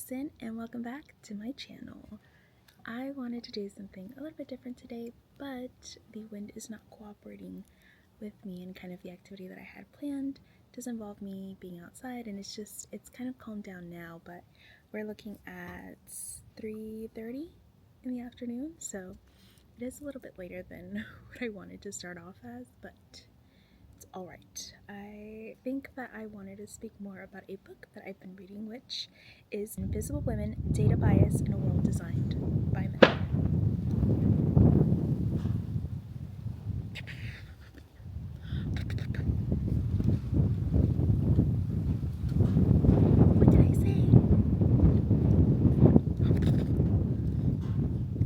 person, and welcome back to my channel. I wanted to do something a little bit different today, but the wind is not cooperating with me, and kind of the activity that I had planned does involve me being outside, and it's kind of calmed down now, but we're looking at 3:30 in the afternoon, so it is a little bit later than what I wanted to start off as, but alright. I think that I wanted to speak more about a book that I've been reading, which is Invisible Women, Data Bias in a World Designed by Men. What did I say?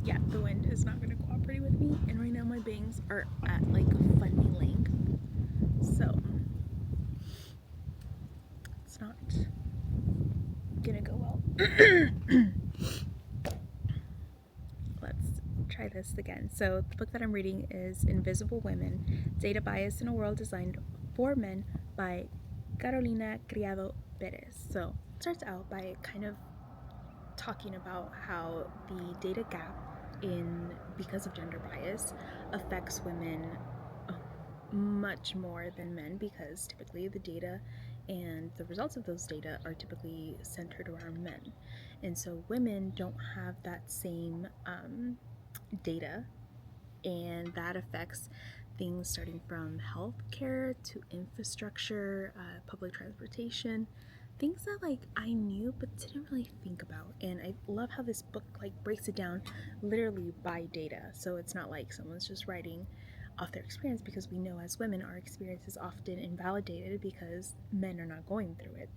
Yeah, the wind is not going to cooperate with me, and right now my bangs are at like a funny length, so it's not gonna go well. Let's try this again. So the book that I'm reading is Invisible Women, Data Bias in a World Designed for Men by Caroline Criado Perez. So it starts out by kind of talking about how the data gap because of gender bias affects women much more than men, because typically the data and the results of those data are typically centered around men, and so women don't have that same data, and that affects things starting from healthcare to infrastructure, public transportation, things that like I knew but didn't really think about. And I love how this book like breaks it down literally by data, so it's not like someone's just writing off their experience, because we know as women our experience is often invalidated because men are not going through it.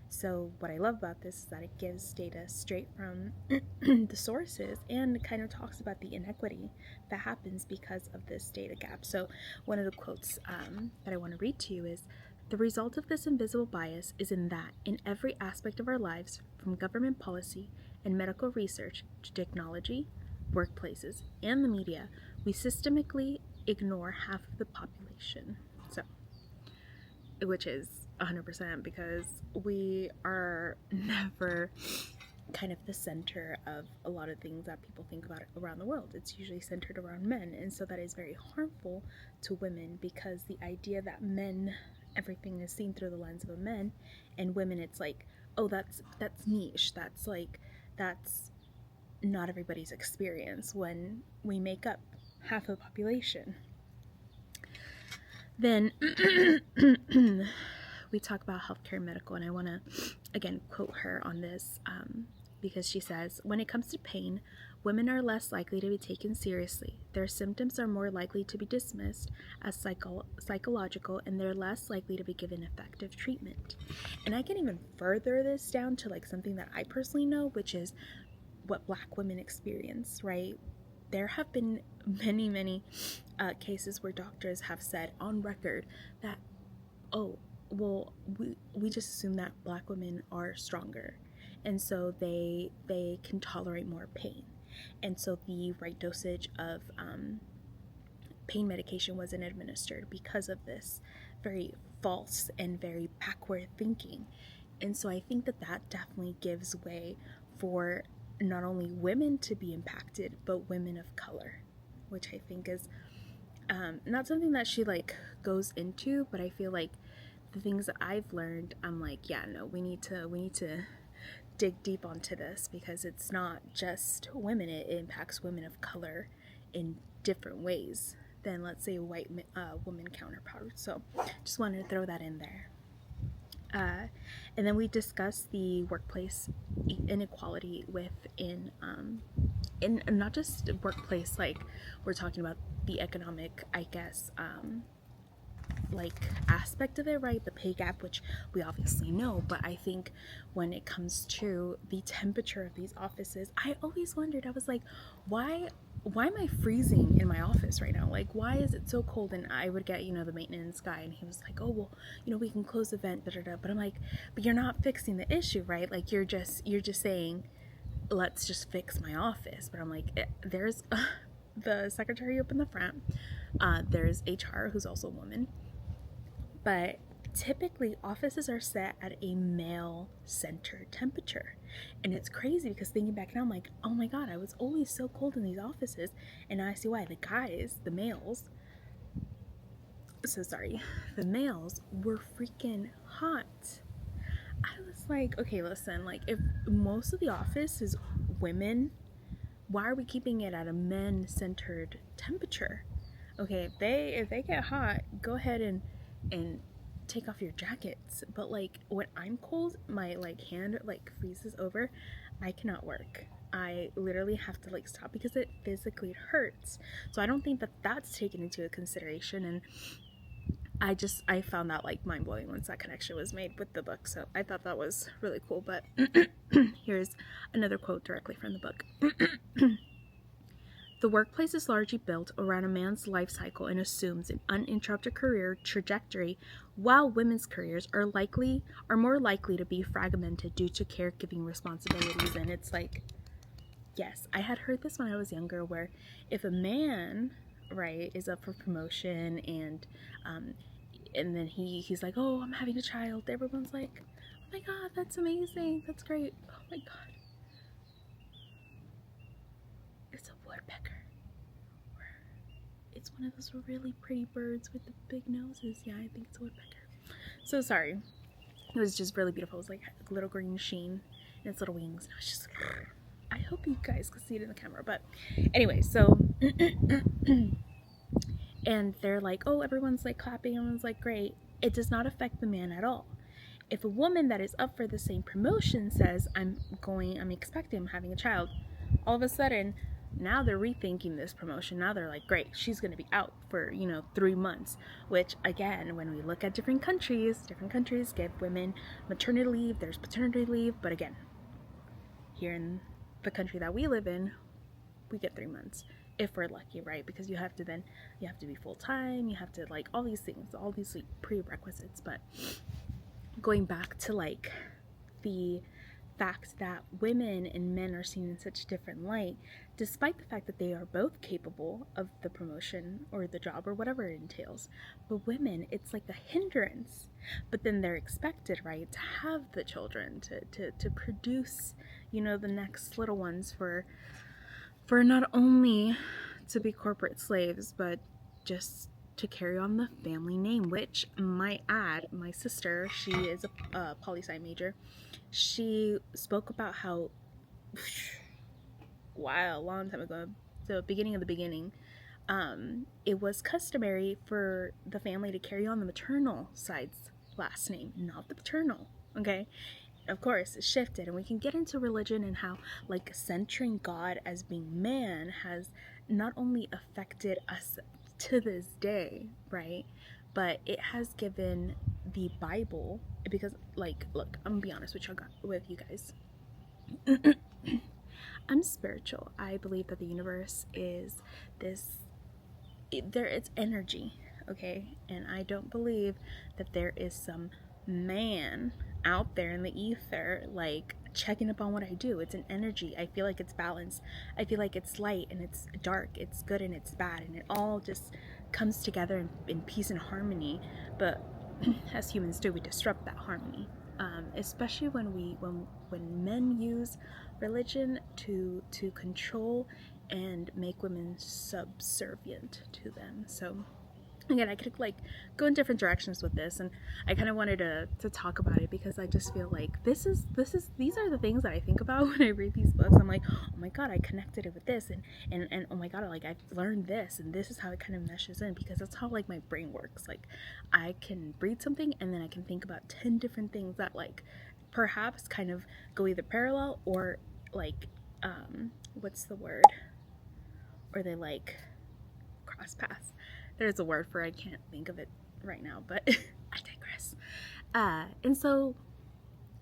So what I love about this is that it gives data straight from the sources and kind of talks about the inequity that happens because of this data gap. So one of the quotes that I want to read to you is, "The result of this invisible bias is in that, in every aspect of our lives, from government policy and medical research to technology, workplaces, and the media, we systemically ignore half of the population." So, which is 100%, because we are never kind of the center of a lot of things that people think about around the world. It's usually centered around men, and so that is very harmful to women, because the idea that men, everything is seen through the lens of a man, and women it's like, oh, that's niche, that's not everybody's experience, when we make up half of the population. Then we talk about healthcare and medical, and I want to again quote her on this, because she says, "When it comes to pain, women are less likely to be taken seriously. Their symptoms are more likely to be dismissed as psychological, and they're less likely to be given effective treatment." And I can even further this down to like something that I personally know, which is what Black women experience, right? There have been many cases where doctors have said on record that, oh, well, we just assume that Black women are stronger, and so they can tolerate more pain, and so the right dosage of pain medication wasn't administered because of this very false and very backward thinking. And so I think that definitely gives way for not only women to be impacted, but women of color, which I think is not something that she like goes into, but I feel like the things that I've learned, I'm like, yeah, no, we need to dig deep onto this, because it's not just women, it impacts women of color in different ways than, let's say, a white woman counterpart. So just wanted to throw that in there. And then we discuss the workplace inequality within, in not just workplace, like we're talking about the economic, I guess, like aspect of it, right? The pay gap, which we obviously know, but I think when it comes to the temperature of these offices, I always wondered, I was like, why am I freezing in my office right now? Like, why is it so cold? And I would get, the maintenance guy, and he was like, oh, well, we can close the vent, but I'm like, but you're not fixing the issue, right? Like, you're just saying, let's just fix my office. But I'm like, there's the secretary up in the front, there's HR, who's also a woman, but typically offices are set at a male-centered temperature. And it's crazy because thinking back now, I'm like, oh my god, I was always so cold in these offices. And now I see why. The guys, the males, the males were freaking hot. I was like, okay, listen, like, if most of the office is women, why are we keeping it at a men-centered temperature? Okay, if they get hot, go ahead and take off your jackets. But like, when I'm cold, my like hand like freezes over. I cannot work. I literally have to like stop because it physically hurts. So I don't think that that's taken into consideration. And I found that like mind-blowing once that connection was made with the book. So I thought that was really cool. But here's another quote directly from the book. The workplace is largely built around a man's life cycle and assumes an uninterrupted career trajectory, while women's careers are more likely to be fragmented due to caregiving responsibilities. And it's like, yes, I had heard this when I was younger, where if a man, right, is up for promotion and then he's like, oh, I'm having a child, everyone's like, oh my god, that's amazing, that's great, oh my god, it's a woodpecker. It's one of those really pretty birds with the big noses. Yeah, I think it's a woodpecker. So sorry. It was just really beautiful. It was like a little green sheen in its little wings. And it was just, I hope you guys could see it in the camera. But anyway, so and they're like, oh, everyone's like clapping, everyone's like, great. It does not affect the man at all. If a woman that is up for the same promotion says, I'm expecting, I'm having a child, all of a sudden, now they're rethinking this promotion. Now they're like, great, she's going to be out for, 3 months. Which, again, when we look at different countries give women maternity leave, there's paternity leave. But again, here in the country that we live in, we get 3 months. If we're lucky, right? Because you have to be full-time, you have to, like, all these things, all these like, prerequisites. But going back to, like, the fact that women and men are seen in such a different light, despite the fact that they are both capable of the promotion or the job or whatever it entails. But women, it's like a hindrance. But then they're expected, right, to have the children, to produce, the next little ones for not only to be corporate slaves, but just to carry on the family name, which, might add, my sister, she is a poli-sci major, she spoke about how, wow, a long time ago, the beginning of the beginning, it was customary for the family to carry on the maternal side's last name, not the paternal, okay? Of course, it shifted, and we can get into religion and how, like, centering God as being man has not only affected us to this day, right? But it has given the Bible, because, like, look, I'm gonna be honest with you guys. I'm spiritual. I believe that the universe is it's energy, okay? And I don't believe that there is some man out there in the ether, like, checking up on what I do. It's an energy. I feel like it's balanced. I feel like it's light and it's dark. It's good and it's bad. And it all just comes together in peace and harmony. But as humans do, we disrupt that harmony. Especially when men use religion to control and make women subservient to them. So again, I could like go in different directions with this, and I kind of wanted to talk about it because I just feel like these are the things that I think about when I read these books. I'm like, oh my god, I connected it with this, and oh my god, like I've learned this, and this is how it kind of meshes in, because that's how like my brain works. Like, I can read something and then I can think about 10 different things that like perhaps kind of go either parallel or like what's the word, or they like cross paths. There's a word for it, I can't think of it right now, but I digress. And so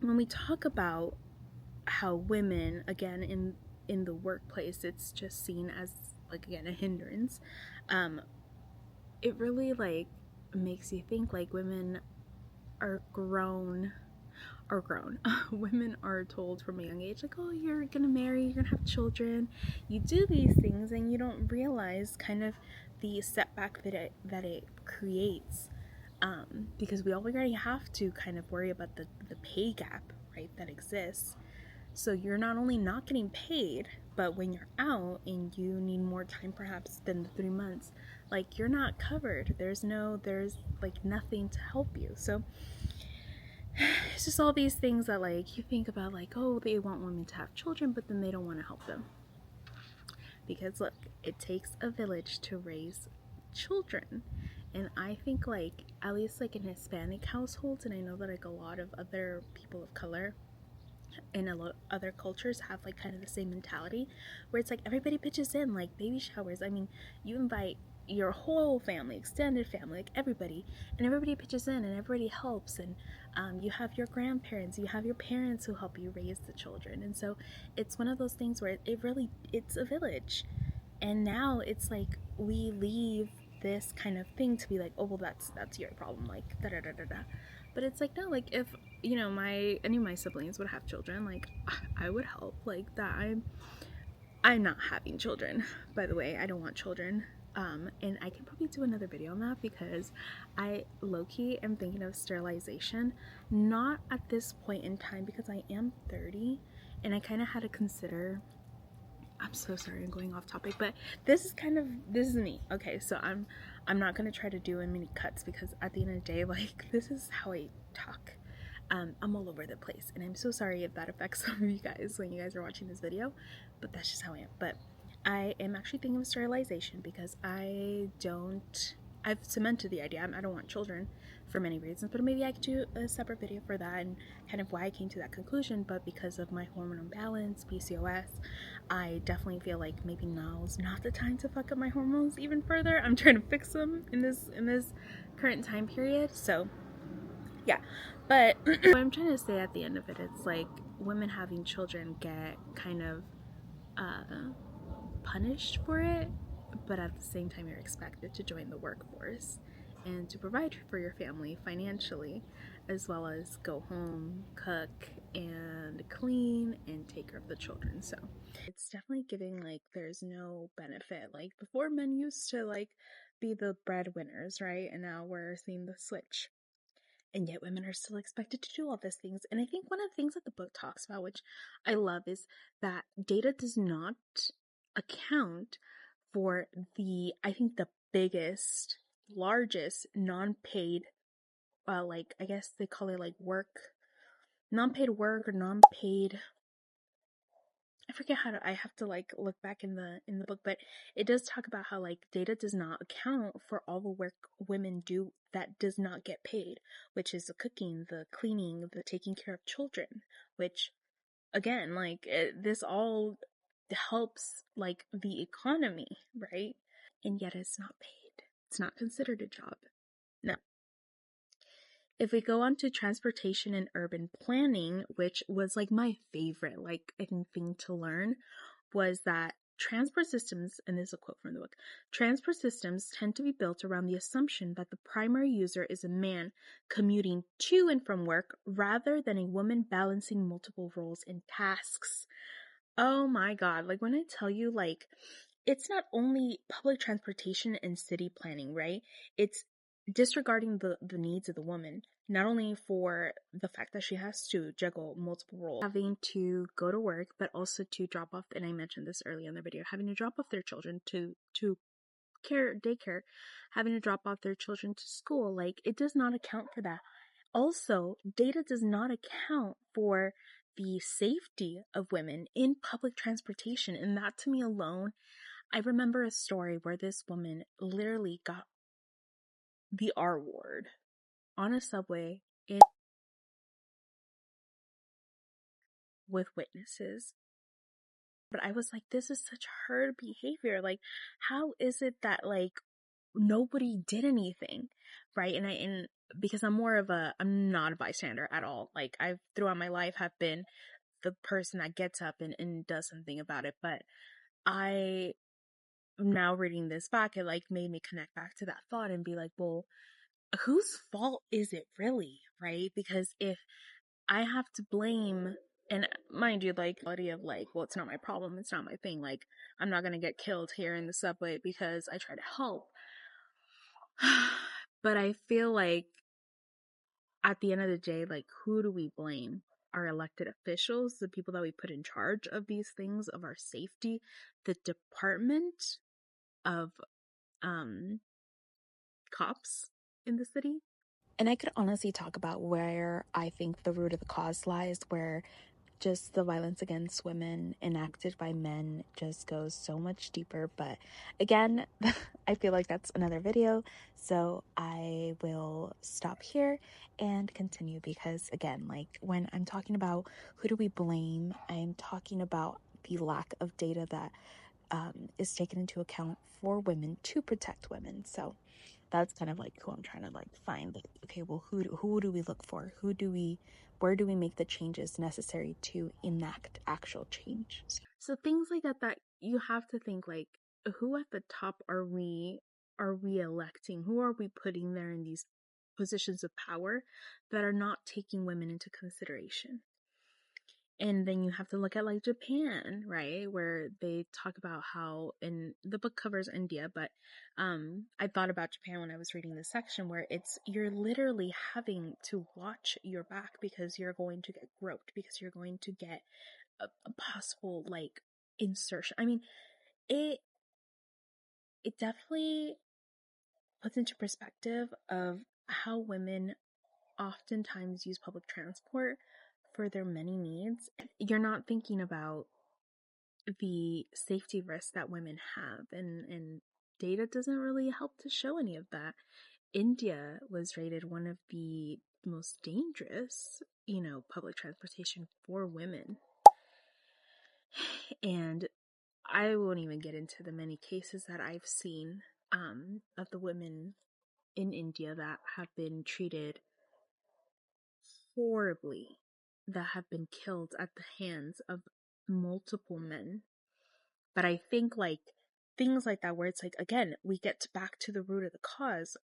when we talk about how women, again, in the workplace, it's just seen as, like, again, a hindrance, it really, like, makes you think, like, women are grown. Women are told from a young age, like, oh, you're gonna marry, you're gonna have children, you do these things, and you don't realize kind of the setback that it creates because we already have to kind of worry about the pay gap, right, that exists. So you're not only not getting paid, but when you're out and you need more time perhaps than the 3 months, like you're not covered. There's like nothing to help you. So it's just all these things that like you think about, like, oh, they want women to have children, but then they don't want to help them. Because look, it takes a village to raise children. And I think like at least like in Hispanic households, and I know that like a lot of other people of color in a lot of other cultures have like kind of the same mentality where it's like everybody pitches in, like baby showers. I mean, you invite your whole family, extended family, like everybody, and everybody pitches in and everybody helps. And you have your grandparents, you have your parents who help you raise the children. And so it's one of those things where it really, it's a village. And now it's like we leave this kind of thing to be like, oh well, that's your problem, like da da da da da. But it's like, no, like if any of my siblings would have children, like I would help, like that. I'm not having children, by the way. I don't want children. And I can probably do another video on that because I low-key am thinking of sterilization. Not at this point in time because I am 30 and I kind of had to consider. I'm so sorry I'm going off topic, but this is me. Okay, so I'm not gonna try to do many cuts because at the end of the day, like this is how I talk. I'm all over the place, and I'm so sorry if that affects some of you guys when you guys are watching this video, but that's just how I am. But I am actually thinking of sterilization because I've cemented the idea. I don't want children for many reasons, but maybe I could do a separate video for that and kind of why I came to that conclusion. But because of my hormone imbalance, PCOS, I definitely feel like maybe now's not the time to fuck up my hormones even further. I'm trying to fix them in this current time period. So yeah, but what I'm trying to say at the end of it, it's like women having children get kind of punished for it, but at the same time you're expected to join the workforce and to provide for your family financially, as well as go home, cook, and clean and take care of the children. So it's definitely giving like there's no benefit. Like before, men used to like be the breadwinners, right? And now we're seeing the switch. And yet women are still expected to do all these things. And I think one of the things that the book talks about, which I love, is that data does not account for I think the biggest, largest non-paid, like I guess they call it like non-paid work or non-paid, I forget how to, I have to like look back in the book, but it does talk about how like data does not account for all the work women do that does not get paid, which is the cooking, the cleaning, the taking care of children, which again, like this all helps like the economy, right? And yet it's not paid. It's not considered a job. No. If we go on to transportation and urban planning, which was like my favorite, like I think thing to learn, was that transport systems, and this is a quote from the book, transport systems tend to be built around the assumption that the primary user is a man commuting to and from work rather than a woman balancing multiple roles and tasks. Oh my God. Like when I tell you, like, it's not only public transportation and city planning, right? It's disregarding the needs of the woman, not only for the fact that she has to juggle multiple roles, having to go to work, but also to drop off, and I mentioned this earlier in the video, having to drop off their children to daycare, having to drop off their children to school. Like it does not account for that. Also, data does not account for the safety of women in public transportation, and that to me alone, I remember a story where this woman literally got the R word on a subway with witnesses. But I was like, this is such herd behavior. Like, how is it that like nobody did anything, right? And because I'm not a bystander at all. Like I've throughout my life have been the person that gets up and does something about it. But I now reading this back, it like made me connect back to that thought and be like, well, whose fault is it really, right? Because if I have to blame, and mind you, like, quality of like, well, it's not my problem, it's not my thing, like, I'm not gonna get killed here in the subway because I try to help. But I feel like at the end of the day, like, who do we blame? Our elected officials, the people that we put in charge of these things, of our safety, the department of cops in the city. And I could honestly talk about where I think the root of the cause lies, where just the violence against women enacted by men just goes so much deeper. But again, I feel like that's another video. So I will stop here and continue because, again, like when I'm talking about who do we blame, I'm talking about the lack of data that is taken into account for women to protect women. So that's kind of like who I'm trying to like find. Like, okay, well, who do we look for? Where do we make the changes necessary to enact actual change? So things like that you have to think like, who at the top are we electing? Who are we putting there in these positions of power that are not taking women into consideration? And then you have to look at like Japan, right? Where they talk about how, and the book covers India, but I thought about Japan when I was reading this section where you're literally having to watch your back because you're going to get groped, because you're going to get a possible like insertion. I mean, it definitely puts into perspective of how women oftentimes use public transport for their many needs. You're not thinking about the safety risks that women have, and data doesn't really help to show any of that. India was rated one of the most dangerous, public transportation for women. And I won't even get into the many cases that I've seen of the women in India that have been treated horribly, that have been killed at the hands of multiple men. But I think like things like that, where it's like, again, we get back to the root of the cause.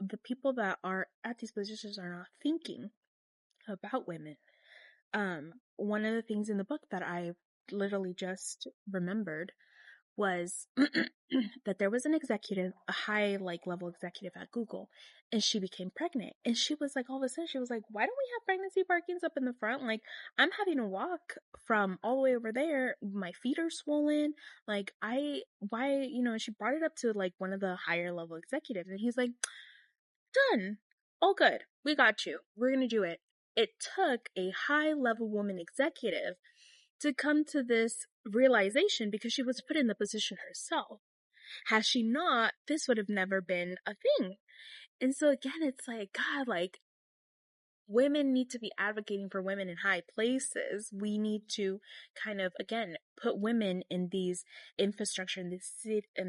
The people that are at these positions are not thinking about women. One of the things in the book that I literally just remembered was that there was an executive, a high like level executive at Google, and she became pregnant. And she was like, all of a sudden, she was like, why don't we have pregnancy parkings up in the front? Like, I'm having to walk from all the way over there. My feet are swollen. Like, why, she brought it up to like one of the higher level executives, and he's like, done. All good. We got you. We're going to do it. It took a high level woman executive to come to this realization because she was put in the position herself. Had she not, this would have never been a thing. And so again, it's like, God, like, women need to be advocating for women in high places. We need to kind of, again, put women in these infrastructure, in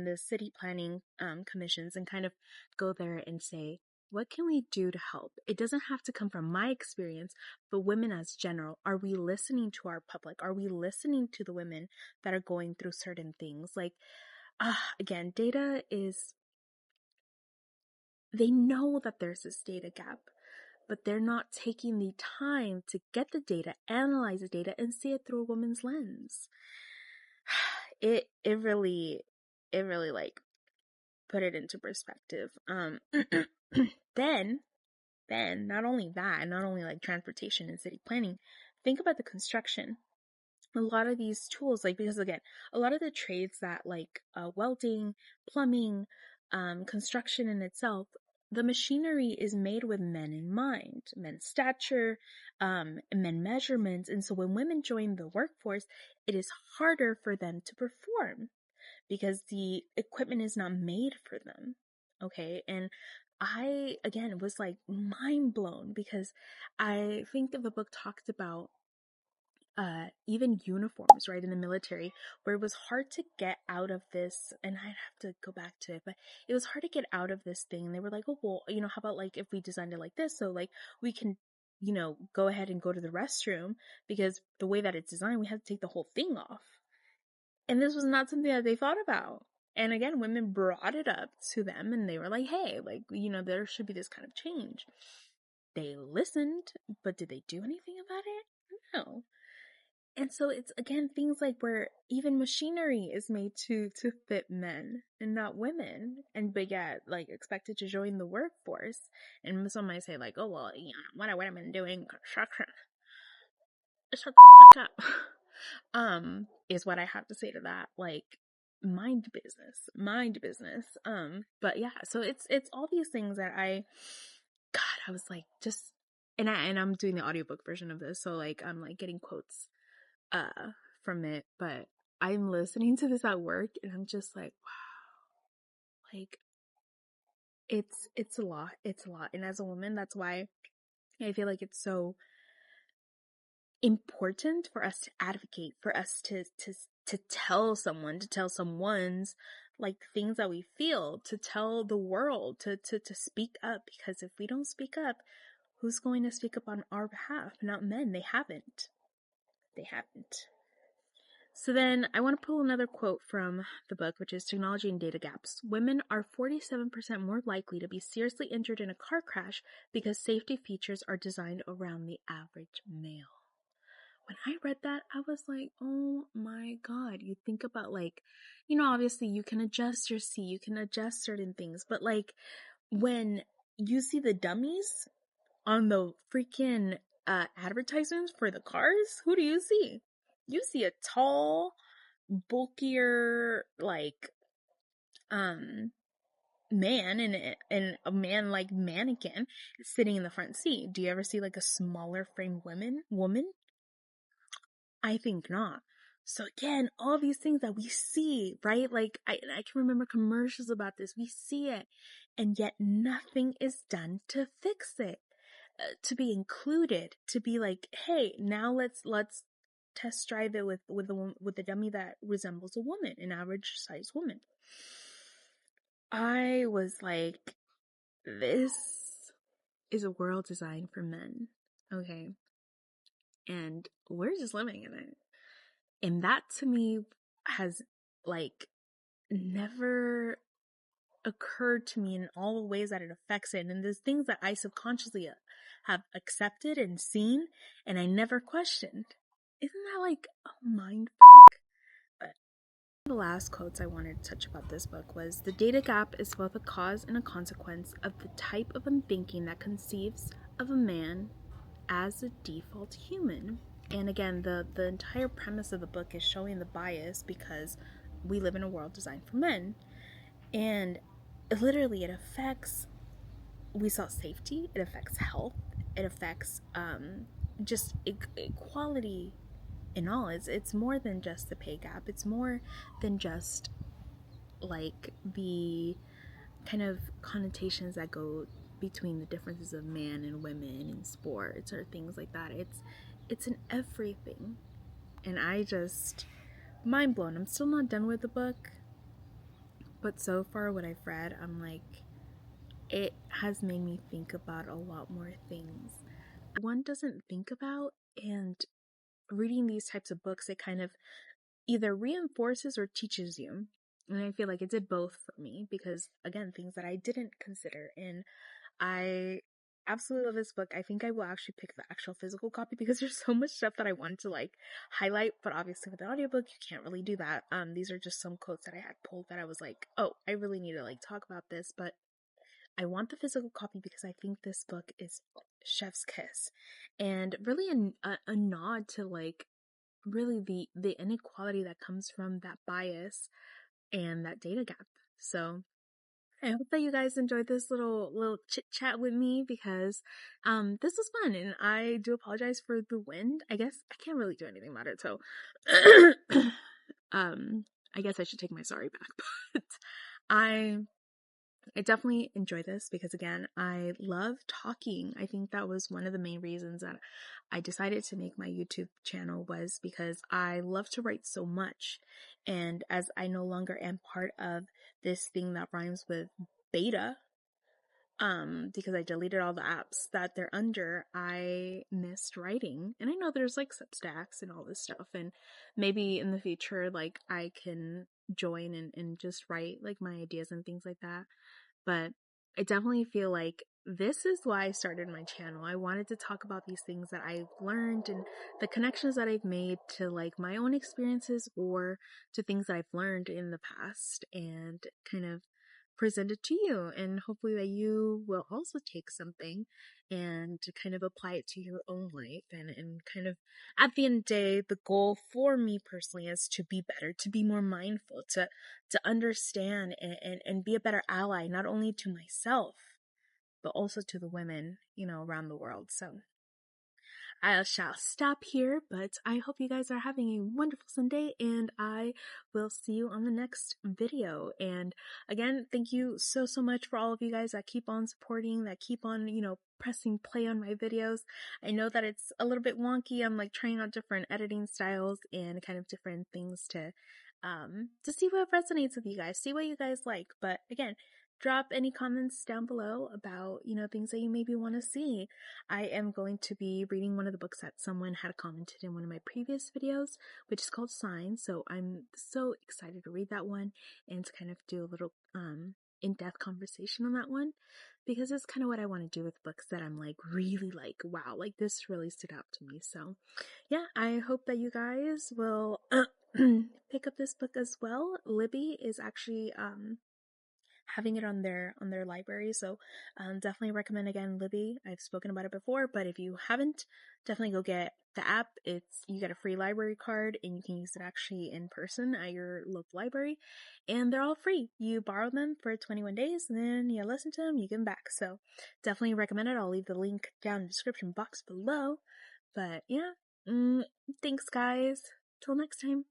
the city planning commissions, and kind of go there and say, what can we do to help? It doesn't have to come from my experience, but women as general. Are we listening to our public? Are we listening to the women that are going through certain things? Like, again, data is, they know that there's this data gap, but they're not taking the time to get the data, analyze the data, and see it through a woman's lens. It really like put it into perspective. Then not only that, not only like transportation and city planning, think about the construction. A lot of these tools, like, because again, a lot of the trades that like welding, plumbing, construction in itself, the machinery is made with men in mind, men's stature, men measurements. And so when women join the workforce, it is harder for them to perform because the equipment is not made for them. Okay. And I, again, was like mind blown because I think the book talked about even uniforms, right, in the military, where it was hard to get out of this, and I'd have to go back to it, but it was hard to get out of this thing. They were like, oh, well, how about like if we designed it like this, so like we can, go ahead and go to the restroom, because the way that it's designed, we have to take the whole thing off. And this was not something that they thought about. And again, women brought it up to them, and they were like, hey, like, there should be this kind of change. They listened, but did they do anything about it? No. And so it's, again, things like where even machinery is made to fit men and not women, but yet, like, expected to join the workforce. And some might say, like, oh, well, you know, what are women doing construction? Shut the fuck up. Is what I have to say to that. Like, mind business. But yeah, so it's all these things that I was like, just, and I'm doing the audiobook version of this, so like I'm like getting quotes from it, but I'm listening to this at work and I'm just like, wow, like it's a lot. And as a woman, that's why I feel like it's so important for us to advocate, for us to tell someone's like things that we feel, to tell the world, to speak up, because if we don't speak up, who's going to speak up on our behalf? Not men. They haven't. So then I want to pull another quote from the book, which is Technology and Data Gaps. Women are 47% more likely to be seriously injured in a car crash because safety features are designed around the average male. When I read that, I was like, oh my God. You think about, like, you know, obviously you can adjust your seat, you can adjust certain things, but like when you see the dummies on the freaking advertisements for the cars, who do you see? You see a tall, bulkier, like, man and a man like mannequin sitting in the front seat. Do you ever see like a smaller frame woman? I think not. So again, all these things that we see, right? Like I can remember commercials about this. We see it, and yet nothing is done to fix it. To be included, to be like, hey, now let's test drive it with a dummy that resembles a woman, an average size woman. I was like, this is a world designed for men, okay? And we're just living in it. And that to me has like never occurred to me in all the ways that it affects it. And there's things that I subconsciously have accepted and seen and I never questioned. Isn't that like a mind fuck? But the last quotes I wanted to touch about this book was, the data gap is both a cause and a consequence of the type of unthinking that conceives of a man as a default human. And again, the entire premise of the book is showing the bias because we live in a world designed for men. And literally it affects, we saw safety, it affects health, it affects just equality in all. It's more than just the pay gap. It's more than just like the kind of connotations that go between the differences of man and women in sports or things like that. It's in everything. And I just, mind blown. I'm still not done with the book, but so far what I've read, I'm like, it has made me think about a lot more things one doesn't think about. And reading these types of books, it kind of either reinforces or teaches you. And I feel like it did both for me because, again, things that I didn't consider. And I absolutely love this book. I think I will actually pick the actual physical copy because there's so much stuff that I wanted to like highlight, but obviously with the audiobook you can't really do that. These are just some quotes that I had pulled that I was like, oh, I really need to like talk about this, but I want the physical copy because I think this book is chef's kiss and really a nod to like really the inequality that comes from that bias and that data gap. So I hope that you guys enjoyed this little chit chat with me because this was fun, and I do apologize for the wind. I guess I can't really do anything about it, so I guess I should take my sorry back. But I definitely enjoy this because, again, I love talking. I think that was one of the main reasons that I decided to make my YouTube channel, was because I love to write so much. And as I no longer am part of this thing that rhymes with beta, because I deleted all the apps that they're under, I missed writing. And I know there's like Substacks and all this stuff, and maybe in the future, like I can join and just write like my ideas and things like that. But I definitely feel like this is why I started my channel. I wanted to talk about these things that I've learned and the connections that I've made to like my own experiences or to things that I've learned in the past and kind of present it to you, and hopefully that you will also take something and to kind of apply it to your own life, and kind of at the end of the day, the goal for me personally is to be better, to be more mindful, to understand and be a better ally, not only to myself but also to the women, around the world. So I shall stop here, but I hope you guys are having a wonderful Sunday, and I will see you on the next video. And again, thank you so much for all of you guys that keep on supporting, that keep on, pressing play on my videos. I know that it's a little bit wonky. I'm like trying out different editing styles and kind of different things to see what resonates with you guys, see what you guys like. But again, drop any comments down below about, things that you maybe want to see. I am going to be reading one of the books that someone had commented in one of my previous videos, which is called Signs. So I'm so excited to read that one and to kind of do a little in-depth conversation on that one, because it's kind of what I want to do with books that I'm like really like, wow, like this really stood out to me. So yeah, I hope that you guys will pick up this book as well. Libby is actually having it on their library, so definitely recommend, again, Libby. I've spoken about it before, but if you haven't, definitely go get the app. You get a free library card and you can use it actually in person at your local library, and they're all free. You borrow them for 21 days and then you listen to them, you give them back. So definitely recommend it. I'll leave the link down in the description box below. But yeah, thanks guys, till next time.